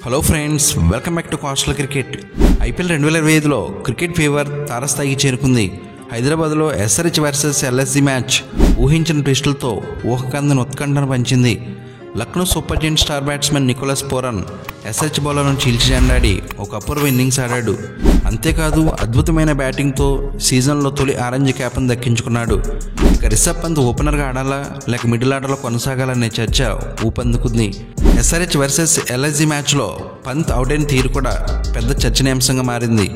Hello friends, welcome back to coastal cricket. IPL 2025లో cricket fever తారస్థాయికి చేరుకుంది. హైదరాబాద్లో ఎస్ఆర్హెచ్ వర్సెస్ ఎల్ఎస్జీ మ్యాచ్ ఊహించిన ట్విస్టులతో ఊహకందని ఉత్కంఠను పంచింది. Lucknow super giants star batsmen Nicholas Pooran SRH బౌలర్లను చీల్చిచెండాడి ఒక అపూర్వ ఇన్నింగ్స్ ఆడాడు. అంతేకాదు అద్భుతమైన బ్యాటింగ్తో సీజన్లో తొలి ఆరెంజ్ క్యాప్ను దక్కించుకున్నాడు. ఇక రిషబ్ పంత్ ఓపెనర్గా ఆడాలా లేక మిడిల్ ఆర్డర్లో కొనసాగాలనే చర్చ ఊపందుకుంది. ఎస్ఆర్హెచ్ వర్సెస్ ఎల్ఎస్జీ మ్యాచ్లో పంత్ అవుట్ అయిన తీరు కూడా పెద్ద చర్చనీయాంశంగా మారింది.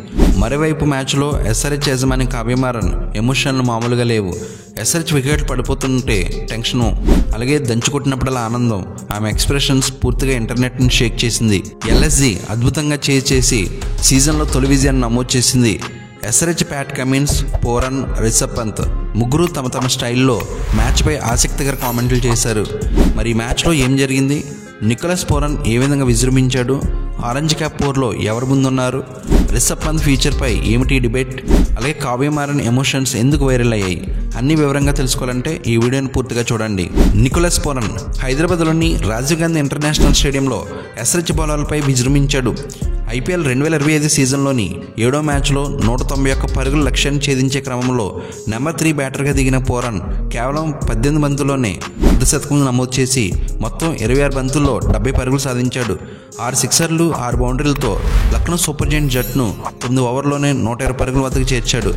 మరోవైపు మ్యాచ్లో ఎస్ఆర్హెచ్ యజమాని కావ్య మారన్ ఎమోషన్లు మామూలుగా లేవు. ఎస్ఆర్హెచ్ వికెట్లు పడిపోతుంటే టెన్షను, అలాగే దంచుకొట్టినప్పుడల్లా ఆనందం. ఆమె ఎక్స్ప్రెషన్స్ పూర్తిగా ఇంటర్నెట్ని షేక్ చేసింది. ఎల్ఎస్జీ అద్భుతంగా చేసి సీజన్లో తొలి విజయాన్ని నమోదు చేసింది. SRH Pat Cummins, Pooran, Rishabh Pant ముగ్గురు తమ స్టైల్లో మ్యాచ్పై ఆసక్తికర కామెంట్లు చేశారు. మరి ఈ మ్యాచ్లో ఏం జరిగింది? నికోలస్ పూరన్ ఏ విధంగా విజృంభించాడు? ఆరెంజ్ క్యాప్ పోర్లో ఎవరు ముందున్నారు? రిషబ్ పంత్ ఫ్యూచర్పై ఏమిటి డిబేట్? అలాగే కావ్య మారన్ ఎమోషన్స్ ఎందుకు వైరల్ అయ్యాయి? అన్ని వివరంగా తెలుసుకోవాలంటే ఈ వీడియోని పూర్తిగా చూడండి. నికోలస్ పూరన్ హైదరాబాద్లోని రాజీవ్ గాంధీ ఇంటర్నేషనల్ స్టేడియంలో ఎస్ఆర్హెచ్ బౌలర్లపై విజృంభించాడు. ఐపీఎల్ 2025 సీజన్లోని 7వ మ్యాచ్లో 191 పరుగుల లక్ష్యాన్ని ఛేదించే క్రమంలో నెంబర్ 3 బ్యాటర్గా దిగిన పూరన్ కేవలం 18 బంతుల్లోనే అర్ధశతకం నమోదు చేసి మొత్తం 26 బంతుల్లో 70 పరుగులు సాధించాడు. 6 సిక్సర్లు 6 బౌండరీలతో లక్నో సూపర్ జెయింట్స్ జట్టును 9 ఓవర్లోనే 120 పరుగుల వద్దకు చేర్చాడు.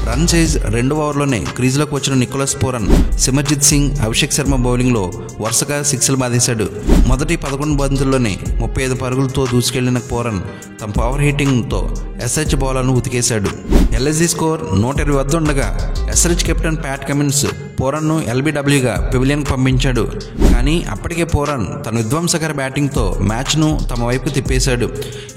రన్ చేజ్ 2వ ఓవర్లోనే క్రీజ్లోకి వచ్చిన నికోలస్ పూరన్ సిమర్జిత్ సింగ్, అభిషేక్ శర్మ బౌలింగ్లో వరుసగా సిక్స్లు బాధేశాడు. మొదటి 11 బంతుల్లోనే 35 పరుగులతో దూసుకెళ్లిన పూరన్ తమ పవర్ హిట్టింగ్తో ఎస్ఆర్హెచ్ బౌలర్ను ఉతికేశాడు. ఎల్ఎస్జీ స్కోర్ 120 వద్ద ఉండగా ఎస్ఆర్హెచ్ కెప్టెన్ ప్యాట్ కమిన్స్ పూరన్ను ఎల్బీడబ్ల్యూగా పెవిలియన్కు పంపించాడు. కానీ అప్పటికే పూరన్ తన విధ్వంసకర బ్యాటింగ్తో మ్యాచ్ను తమ వైపు తిప్పేశాడు.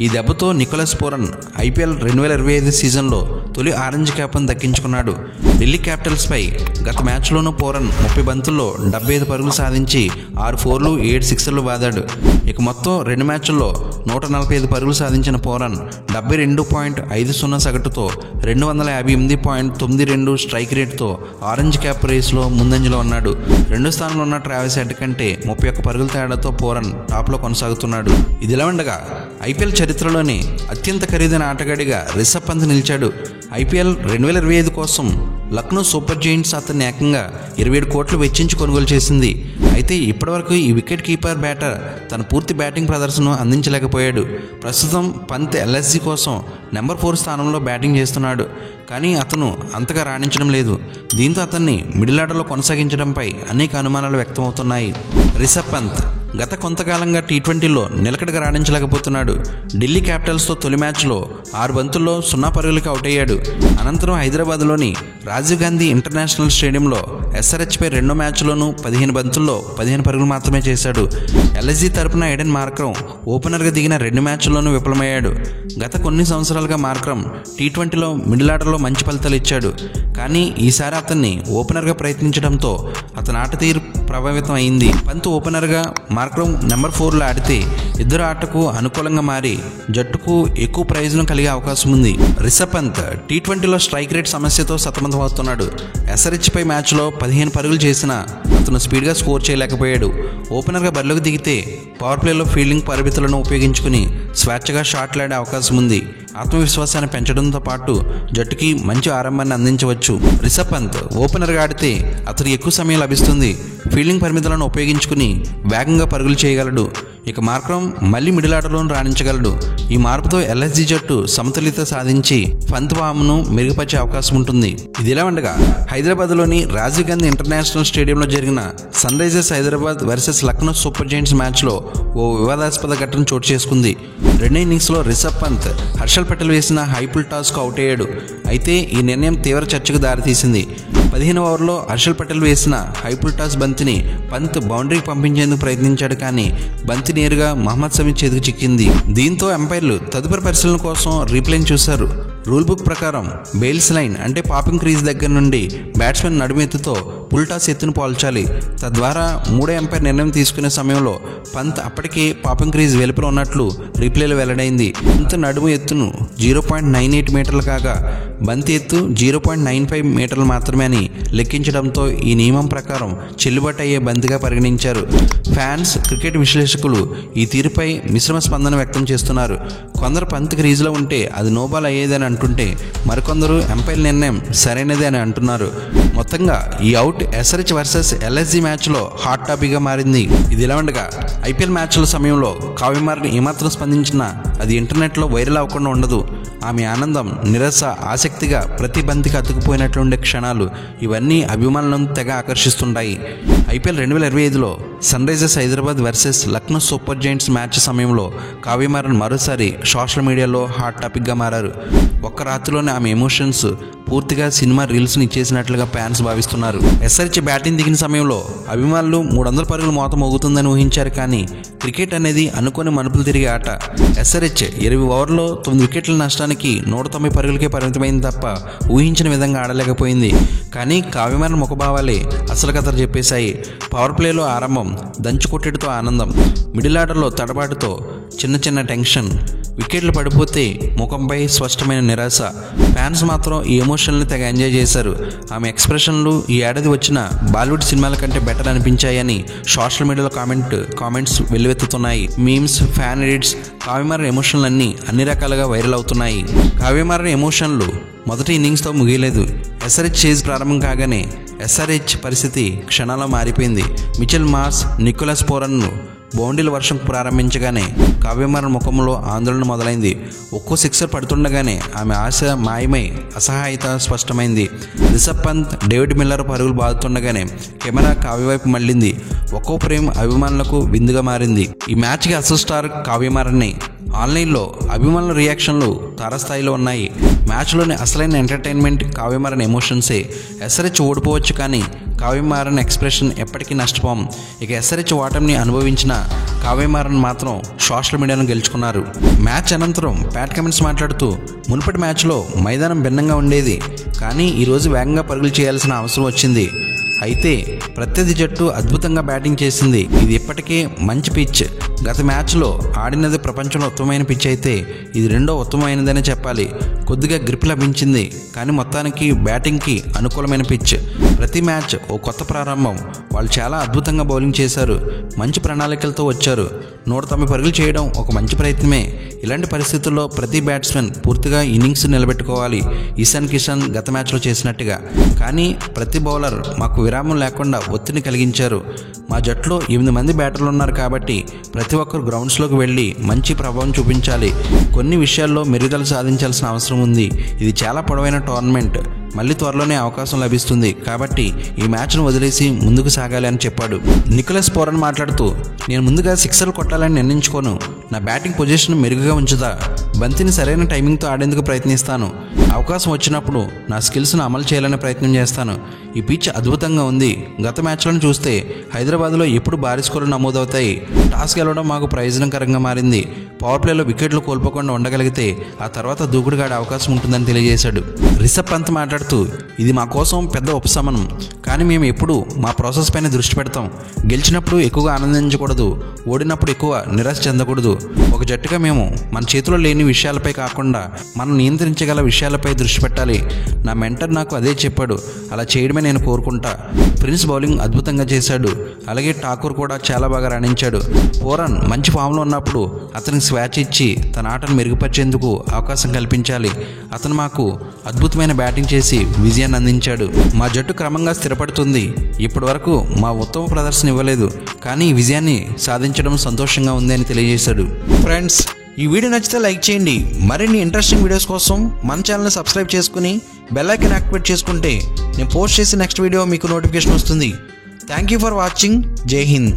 ఈ దెబ్బతో నికోలస్ పూరన్ ఐపీఎల్ 2025 సీజన్లో తొలి ఆరెంజ్ క్యాప్ను దక్కించుకున్నాడు. ఢిల్లీ క్యాపిటల్స్పై గత మ్యాచ్లోనూ పూరన్ 30 బంతుల్లో 75 పరుగులు సాధించి 6 ఫోర్లు 7 సిక్సర్లు బాదాడు. ఇక మొత్తం 2 మ్యాచ్ల్లో 145 పరుగులు సాధించిన పూరన్ 72.50 సగటుతో 258.92 స్ట్రైక్ రేట్తో ఆరెంజ్ క్యాప్ రేస్లో ముందంజలో ఉన్నాడు. 2వ స్థానంలో ఉన్న ట్రావిస్ హెడ్ కంటే 31 పరుగుల తేడాతో పూరన్ టాప్లో కొనసాగుతున్నాడు. ఇదిలా ఉండగా ఐపీఎల్ చరిత్రలోనే అత్యంత ఖరీదైన ఆటగాడిగా రిషబ్ పంత్ నిలిచాడు. ఐపీఎల్ 2025 కోసం లక్నో సూపర్ జెయింట్స్ అతన్ని ఏకంగా 27 కోట్లు వెచ్చించి కొనుగోలు చేసింది. అయితే ఇప్పటివరకు ఈ వికెట్ కీపర్ బ్యాటర్ తన పూర్తి బ్యాటింగ్ ప్రదర్శన అందించలేకపోయాడు. ప్రస్తుతం పంత్ ఎల్ఎస్జీ కోసం నెంబర్ 4 స్థానంలో బ్యాటింగ్ చేస్తున్నాడు. కానీ అతను అంతగా రాణించడం లేదు. దీంతో అతన్ని మిడిల్ ఆర్డర్లో కొనసాగించడంపై అనేక అనుమానాలు వ్యక్తమవుతున్నాయి. రిషబ్ పంత్ గత కొంతకాలంగా టీ20లో నిలకడగా రాణించలేకపోతున్నాడు. ఢిల్లీ క్యాపిటల్స్తో తొలి మ్యాచ్లో 6 బంతుల్లో 0 పరుగులకు అవుట్ అయ్యాడు. అనంతరం హైదరాబాద్లోని రాజీవ్ గాంధీ ఇంటర్నేషనల్ స్టేడియంలో ఎస్ఆర్హెచ్పై 2వ మ్యాచ్లోనూ 15 బంతుల్లో 15 పరుగులు మాత్రమే చేశాడు. ఎల్ఎస్జీ తరపున ఎడెన్ మార్క్రమ్ ఓపెనర్గా దిగిన 2 మ్యాచ్ల్లోనూ విఫలమయ్యాడు. గత కొన్ని సంవత్సరాలుగా మార్క్రమ్ టీ20లో మిడిల్ ఆర్డర్లో మంచి ఫలితాలు ఇచ్చాడు. కానీ ఈసారి అతన్ని ఓపెనర్గా ప్రయత్నించడంతో అతని ఆట తీరు ప్రభావితం అయింది. పంత్ ఓపెనర్గా, మార్క్రమ్ నెంబర్ 4లో ఆడితే ఇద్దరు ఆటకు అనుకూలంగా మారి జట్టుకు ఎక్కువ ప్రైజ్ను కలిగే అవకాశం ఉంది. రిషబ్ పంత్ టీ20లో స్ట్రైక్ రేట్ సమస్యతో సతమతమవుతున్నాడు. ఎస్ఆర్హెచ్పై మ్యాచ్లో 15 పరుగులు చేసినా అతను స్పీడ్గా స్కోర్ చేయలేకపోయాడు. ఓపెనర్గా బరిలోకి దిగితే పవర్ ప్లేలో ఫీల్డింగ్ పరిమితులను ఉపయోగించుకుని స్వేచ్ఛగా షాట్లు ఆడే అవకాశం ఉంది. ఆత్మవిశ్వాసాన్ని పెంచడంతో పాటు జట్టుకి మంచి ఆరంభాన్ని అందించవచ్చు. రిషబ్ పంత్ ఓపెనర్గా ఆడితే అతనికి ఎక్కువ సమయం లభిస్తుంది. ఫీల్డింగ్ పరిమితులను ఉపయోగించుకుని వేగంగా పరుగులు చేయగలడు. ఇక మార్క్రమ్ మళ్ళీ మిడిల్ ఆర్డర్లో రాణించగలడు. ఈ మార్పుతో ఎల్ఎస్జీ జట్టు సమతుల్యత సాధించి పంత్ ఫామ్ను మెరుగుపరిచే అవకాశం ఉంటుంది. ఇదిలా ఉండగా హైదరాబాద్లోని రాజీవ్ గాంధీ ఇంటర్నేషనల్ స్టేడియంలో జరిగిన Sunrisers Hyderabad versus Lucknow super giants మ్యాచ్లో ఓ వివాదాస్పద ఘటన చోటు చేసుకుంది. 2వ ఇన్నింగ్స్లో రిషబ్ పంత్ హర్షల్ పటేల్ వేసిన హైపుల్ టాస్కు అవుట్ అయ్యాడు. అయితే ఈ నిర్ణయం తీవ్ర చర్చకు దారితీసింది. 15వ ఓవర్లో హర్షల్ పటేల్ వేసిన హైపుల్ టాస్ బంతిని పంత్ బౌండరీకి పంపించేందుకు ప్రయత్నించాడు. కానీ బంతి నేరుగా మహమ్మద్ సమీ చేతికి చిక్కింది. దీంతో ఎంపైర్లు తదుపరి పరిశీలన కోసం రీప్లేని చూశారు. రూల్ బుక్ ప్రకారం బెయిల్స్ లైన్ అంటే పాపింగ్ క్రీజ్ దగ్గర నుండి బ్యాట్స్మెన్ నడుమెత్తుతో పుల్ టాస్ ఎత్తును పోల్చాలి. తద్వారా 3వ అంపైర్ నిర్ణయం తీసుకునే సమయంలో పంత్ అప్పటికే పాపింగ్ క్రీజ్ వెలుపల ఉన్నట్లు రీప్లేలో వెల్లడైంది. పంత్ నడుము ఎత్తును 0.98 మీటర్లు కాగా బంతి ఎత్తు 0.95 మీటర్లు మాత్రమే అని లెక్కించడంతో ఈ నియమం ప్రకారం చెల్లుబాటు అయ్యే బంతిగా పరిగణించారు. ఫ్యాన్స్, క్రికెట్ విశ్లేషకులు ఈ తీరుపై మిశ్రమ స్పందన వ్యక్తం చేస్తున్నారు. కొందరు పంత్ క్రీజ్లో ఉంటే అది నోబాల్ అయ్యేదని అంటుంటే మరికొందరు అంపైర్ నిర్ణయం సరైనదే అని అంటున్నారు. మొత్తంగా ఈ అవుట్ ఎస్ఆర్హెచ్ వర్సెస్ ఎల్ఎస్జీ మ్యాచ్లో హాట్ టాపిక్గా మారింది. ఇది ఇలా ఉండగా ఐపీఎల్ మ్యాచ్ల సమయంలో కావ్య మారన్ ఏమాత్రం స్పందించినా అది ఇంటర్నెట్లో వైరల్ అవ్వకుండా ఉండదు. ఆమె ఆనందం, నిరాశ, ఆసక్తిగా ప్రతి బంతికి అతుకుపోయినట్లుండే క్షణాలు ఇవన్నీ అభిమానులను తెగ ఆకర్షిస్తుంటాయి. ఐపీఎల్ 2025లో Sunrisers Hyderabad versus Lucknow super giants match సమయంలో కావ్య మారన్ మరోసారి సోషల్ మీడియాలో హాట్ టాపిక్గా మారారు. ఒక్క రాత్రిలోనే ఆమె ఎమోషన్స్ పూర్తిగా సినిమా రీల్స్ని ఇచ్చేసినట్లుగా ఫ్యాన్స్ భావిస్తున్నారు. ఎస్ఆర్హెచ్ బ్యాటింగ్ దిగిన సమయంలో అభిమానులు 300 పరుగులు మోత మోగుతుందని ఊహించారు. కానీ క్రికెట్ అనేది అనుకోని మలుపులు తిరిగే ఆట. ఎస్ఆర్హెచ్ 20 ఓవర్లో 9 వికెట్ల నష్టానికి 190 పరుగులకే పరిమితమైంది తప్ప ఊహించిన విధంగా ఆడలేకపోయింది. కానీ కావ్య మారన్ ముఖభావాలే అసలు కథ చెప్పేశాయి. పవర్ ప్లేలో ఆరంభం, దంచుకొట్టేటితో ఆనందం, మిడిల్ ఆర్డర్లో తడబాటుతో చిన్న చిన్న టెన్షన్, వికెట్లు పడిపోతే ముఖంపై స్పష్టమైన నిరాశ. ఫ్యాన్స్ మాత్రం ఈ ఎమోషన్ని తెగ ఎంజాయ్ చేశారు. ఆమె ఎక్స్ప్రెషన్లు ఈ ఏడాది వచ్చిన బాలీవుడ్ సినిమాల కంటే బెటర్ అనిపించాయని సోషల్ మీడియాలో కామెంట్స్ వెల్లువెత్తుతున్నాయి. Memes, fan edits, Kavya Maran ఎమోషన్లు అన్ని రకాలుగా వైరల్ అవుతున్నాయి. కావ్య మారన్ ఎమోషన్లు మొదటి ఇన్నింగ్స్తో ముగియలేదు. ఎస్ఆర్హెచ్ చేజ్ ప్రారంభం కాగానే ఎస్ఆర్హెచ్ పరిస్థితి క్షణాల్లో మారిపోయింది. మిచెల్ మార్ష్, నికోలస్ పూరన్ను బౌండరీల వర్షం ప్రారంభించగానే కావ్య మారన్ ముఖంలో ఆందోళన మొదలైంది. ఒక్కో సిక్సర్ పడుతుండగానే ఆమె ఆశ మాయమై అసహాయత స్పష్టమైంది. రిషబ్ పంత్, డేవిడ్ మిల్లర్ పరుగులు బాదుతుండగానే కెమెరా కావ్య వైపు మళ్ళింది. ఒక్కో ఫ్రేమ్ అభిమానులకు విందుగా మారింది. ఈ మ్యాచ్కి అసలు స్టార్ కావ్య మారన్. ఆన్లైన్లో అభిమానుల రియాక్షన్లు తారస్థాయిలో ఉన్నాయి. మ్యాచ్లోని అసలైన ఎంటర్టైన్మెంట్ కావ్య మారన్ ఎమోషన్సే. ఎస్ఆర్హెచ్ ఓడిపోవచ్చు కానీ కావ్య మారన్ ఎక్స్ప్రెషన్ ఎప్పటికీ నష్టపోం. ఇక ఎస్ఆర్హెచ్ ఓటమిని అనుభవించిన కావ్య మారన్ మాత్రం సోషల్ మీడియాను గెలుచుకున్నారు. మ్యాచ్ అనంతరం ప్యాట్ కమిన్స్ మాట్లాడుతూ మునుపటి మ్యాచ్లో మైదానం భిన్నంగా ఉండేది, కానీ ఈరోజు వేగంగా పరుగులు చేయాల్సిన అవసరం వచ్చింది. అయితే ప్రత్యర్థి జట్టు అద్భుతంగా బ్యాటింగ్ చేసింది. ఇది ఇప్పటికే మంచి పిచ్. గత మ్యాచ్లో ఆడినది ప్రపంచంలో ఉత్తమమైన పిచ్ అయితే ఇది రెండో ఉత్తమమైనదనే చెప్పాలి. కొద్దిగా గ్రిప్ లభించింది, కానీ మొత్తానికి బ్యాటింగ్కి అనుకూలమైన పిచ్. ప్రతి మ్యాచ్ ఓ కొత్త ప్రారంభం. వాళ్ళు చాలా అద్భుతంగా బౌలింగ్ చేశారు, మంచి ప్రణాళికలతో వచ్చారు. 190 పరుగులు చేయడం ఒక మంచి ప్రయత్నమే. ఇలాంటి పరిస్థితుల్లో ప్రతి బ్యాట్స్మెన్ పూర్తిగా ఇన్నింగ్స్ నిలబెట్టుకోవాలి, ఇషాన్ కిషన్ గత మ్యాచ్లో చేసినట్టుగా. కానీ ప్రతి బౌలర్ మాకు విరామం లేకుండా ఒత్తిడిని కలిగించారు. మా జట్టులో 8 మంది బ్యాటర్లు ఉన్నారు కాబట్టి ప్రతి ఒక్కరు గ్రౌండ్స్లోకి వెళ్ళి మంచి ప్రభావం చూపించాలి. కొన్ని విషయాల్లో మెరుగుదల సాధించాల్సిన అవసరం ఉంది. ఇది చాలా పొడవైన టోర్నమెంట్, మళ్ళీ త్వరలోనే అవకాశం లభిస్తుంది కాబట్టి ఈ మ్యాచ్ను వదిలేసి ముందుకు సాగాలి అని చెప్పాడు. నికోలస్ పూరన్ మాట్లాడుతూ నేను ముందుగా సిక్సర్లు కొట్టాలని నిర్ణయించుకోను. నా బ్యాటింగ్ పొజిషన్ మెరుగుగా ఉంచుతా, బంతిని సరైన టైమింగ్తో ఆడేందుకు ప్రయత్నిస్తాను. అవకాశం వచ్చినప్పుడు నా స్కిల్స్ను అమలు చేయాలనే ప్రయత్నం చేస్తాను. ఈ పిచ్ అద్భుతంగా ఉంది. గత మ్యాచ్లను చూస్తే హైదరాబాద్లో ఎప్పుడు భారీ స్కోర్లు నమోదవుతాయి. టాస్ గెలవడం మాకు ప్రయోజనకరంగా మారింది. పవర్ ప్లేలో వికెట్లు కోల్పోకుండా ఉండగలిగితే ఆ తర్వాత దూకుడుగా ఆడే అవకాశం ఉంటుందని తెలియజేశాడు. రిషబ్ పంత్ మాట్లాడుతూ ఇది మా కోసం పెద్ద ఉపశమనం, కానీ మేము ఎప్పుడు మా ప్రాసెస్ పైన దృష్టి పెడతాం. గెలిచినప్పుడు ఎక్కువగా ఆనందించకూడదు, ఓడినప్పుడు ఎక్కువ నిరాశ చెందకూడదు. ఒక జట్టుగా మేము మన చేతిలో లేని విషయాలపై కాకుండా మనం నియంత్రించగల విషయాలపై దృష్టి పెట్టాలి. నా మెంటర్ నాకు అదే చెప్పాడు, అలా చేయడమే నేను కోరుకుంటా. ప్రిన్స్ బౌలింగ్ అద్భుతంగా చేశాడు, అలాగే ఠాకూర్ కూడా చాలా బాగా రాణించాడు. పూరన్ మంచి ఫామ్లో ఉన్నప్పుడు అతనికి స్వాచ్ ఇచ్చి తన ఆటను మెరుగుపరిచేందుకు అవకాశం కల్పించాలి. అతను మాకు అద్భుతమైన బ్యాటింగ్ చేసి విజయాన్ని అందించాడు. మా జట్టు క్రమంగా స్థిరపడుతుంది. ఇప్పటి వరకు మా ఉత్తమ ప్రదర్శన ఇవ్వలేదు, కానీ ఈ విజయాన్ని సాధించడం సంతోషంగా ఉంది అని తెలియజేశాడు. ఫ్రెండ్స్, ఈ వీడియో నచ్చితే లైక్ చేయండి. మరిన్ని ఇంట్రెస్టింగ్ వీడియోస్ కోసం మన ఛానల్ని సబ్స్క్రైబ్ చేసుకుని బెల్ ఐకాన్ యాక్టివేట్ చేసుకుంటే నేను పోస్ట్ చేసే నెక్స్ట్ వీడియో మీకు నోటిఫికేషన్ వస్తుంది. Thank you for watching. జై హింద్.